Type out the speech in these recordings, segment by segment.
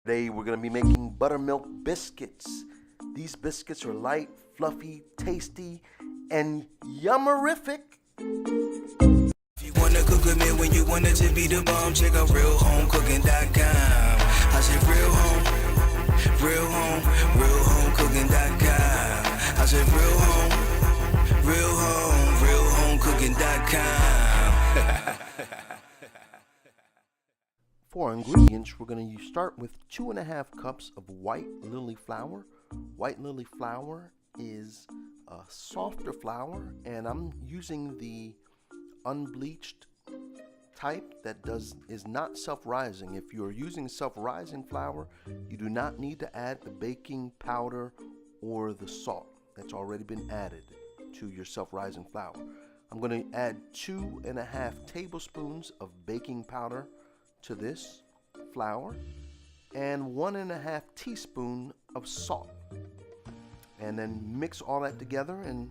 Today we're going to be making buttermilk biscuits. These biscuits are light, fluffy, tasty, and yummerific. If you wanna cook with me when you want it to be the bomb, check out realhomecooking.com. I said realhomecooking.com. I said realhomecooking.com. For our ingredients, we're going to start with 2.5 cups of white lily flour. White lily flour is a softer flour, and I'm using the unbleached type that is not self-rising. If you're using self-rising flour, you do not need to add the baking powder or the salt that's already been added to your self-rising flour. I'm going to add 2.5 tablespoons of baking powder to this flour and 1.5 teaspoon of salt, and then mix all that together. And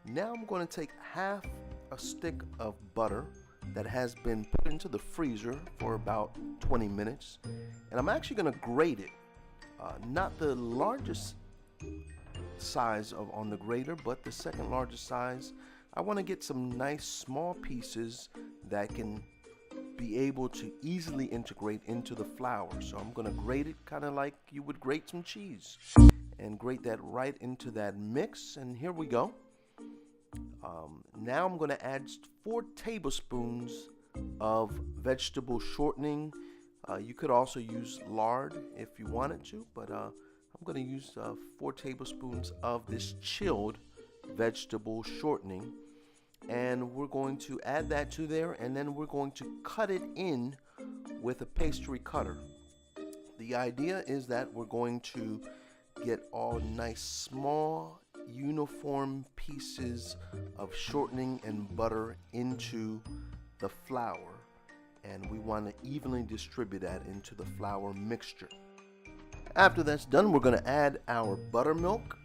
now I'm going to take half a stick of butter that has been put into the freezer for about 20 minutes, and I'm actually going to grate it, not the largest size on the grater, but the second largest size. I want to get some nice small pieces that can be able to easily integrate into the flour. So I'm going to grate it kind of like you would grate some cheese, and grate that right into that mix. And here we go. Now I'm going to add 4 tablespoons of vegetable shortening. You could also use lard if you wanted to, but I'm going to use 4 tablespoons of this chilled vegetable shortening. And we're going to add that to there, and then we're going to cut it in with a pastry cutter. The idea is that we're going to get all nice small uniform pieces of shortening and butter into the flour, and we want to evenly distribute that into the flour mixture. After that's done, we're going to add our buttermilk,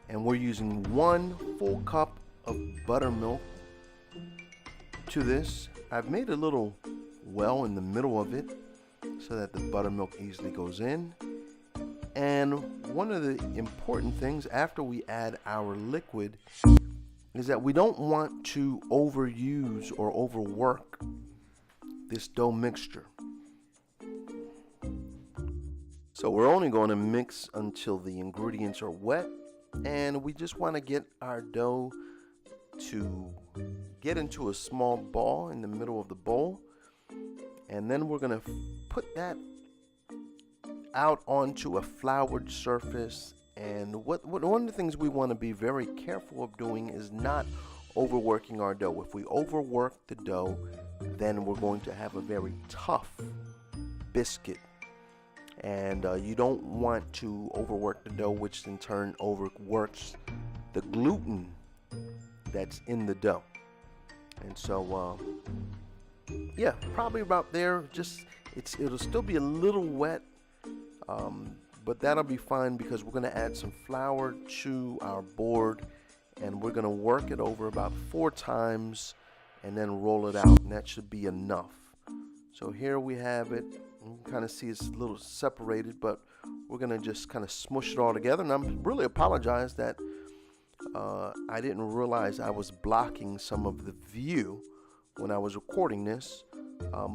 and we're using 1 full cup of buttermilk to this. I've made a little well in the middle of it so that the buttermilk easily goes in. And one of the important things after we add our liquid is that we don't want to overuse or overwork this dough mixture. So we're only going to mix until the ingredients are wet, and we just want to get our dough to get into a small ball in the middle of the bowl, and then we're going to put that out onto a floured surface. And one of the things we want to be very careful of doing is not overworking our dough. If we overwork the dough, then we're going to have a very tough biscuit, and you don't want to overwork the dough, which in turn overworks the gluten that's in the dough. And so yeah, probably about there. Just it'll still be a little wet, but that'll be fine because we're going to add some flour to our board, and we're going to work it over about 4 times and then roll it out, and that should be enough. So here we have it. You can kind of see it's a little separated, but we're going to just kind of smush it all together. And I really apologize that I didn't realize I was blocking some of the view when I was recording this,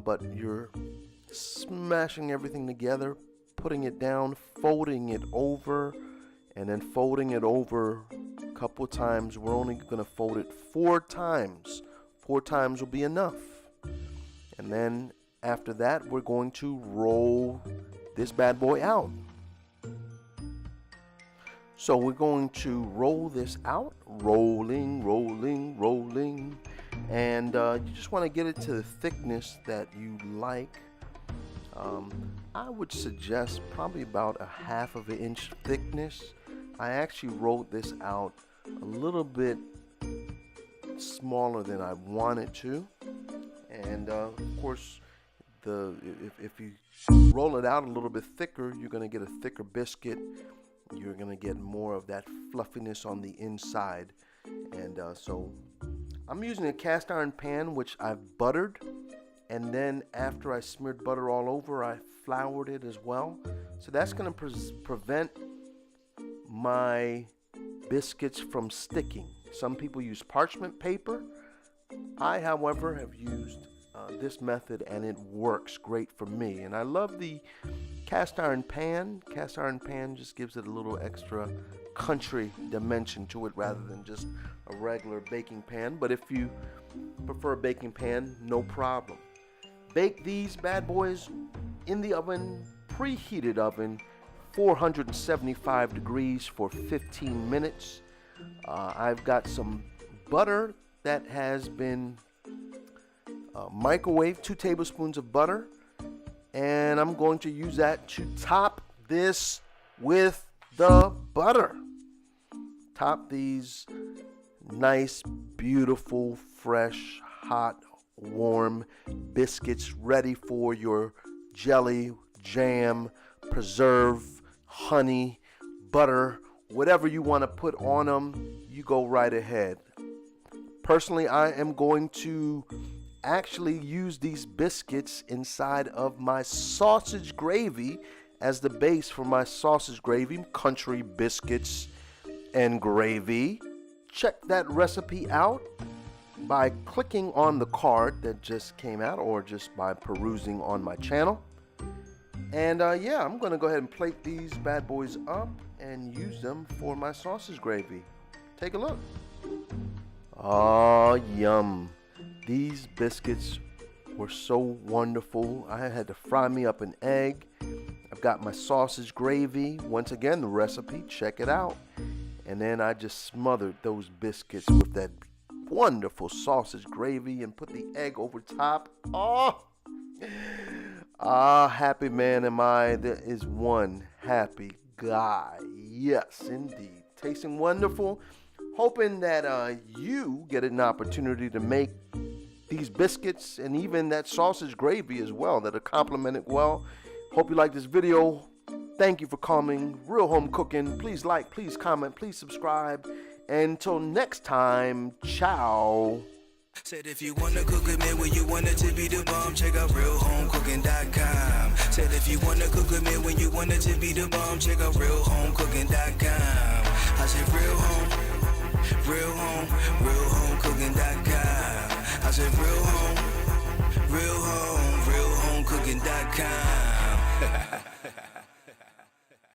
but you're smashing everything together, putting it down, folding it over, and then folding it over a couple times. We're only going to fold it 4 times. 4 times will be enough. And then after that, we're going to roll this bad boy out. So we're going to roll this out, rolling, rolling, rolling, and you just want to get it to the thickness that you like. I would suggest probably about a 1/2 inch thickness. I actually rolled this out a little bit smaller than I wanted to, and of course, if you roll it out a little bit thicker, you're going to get a thicker biscuit. You're going to get more of that fluffiness on the inside. And so I'm using a cast iron pan which I've buttered, and then after I smeared butter all over, I floured it as well. So that's going to prevent my biscuits from sticking. Some people use parchment paper. I, however, have used this method, and it works great for me. And I love the cast iron pan. Cast iron pan just gives it a little extra country dimension to it rather than just a regular baking pan. But if you prefer a baking pan, no problem. Bake these bad boys in the oven, preheated oven, 475 degrees for 15 minutes. I've got some butter that has been microwaved, 2 tablespoons of butter, and I'm going to use that to top this with the butter. Top these nice, beautiful, fresh, hot, warm biscuits ready for your jelly, jam, preserve, honey, butter, whatever you want to put on them, you go right ahead. Personally, I am going to actually use these biscuits inside of my sausage gravy as the base for my sausage gravy, country biscuits and gravy. Check that recipe out by clicking on the card that just came out or just by perusing on my channel. And yeah, I'm going to go ahead and plate these bad boys up and use them for my sausage gravy. Take a look. Oh, yum. These biscuits were so wonderful. I had to fry me up an egg. I've got my sausage gravy. Once again, the recipe, check it out. And then I just smothered those biscuits with that wonderful sausage gravy and put the egg over top. Oh, happy man am I. There is one happy guy. Yes, indeed. Tasting wonderful. Hoping that you get an opportunity to make these biscuits and even that sausage gravy as well that'll complement it well. Hope you like this video. Thank you for coming. Real Home Cooking. Please like, please comment, please subscribe. Until next time, ciao. Said if you wanna cook a meal when you want it to be the bomb, check out realhomecooking.com. Said if you wanna cook a meal when you want it to be the bomb, check out realhomecooking.com. I said real homecooking.com. I said real homecooking.com.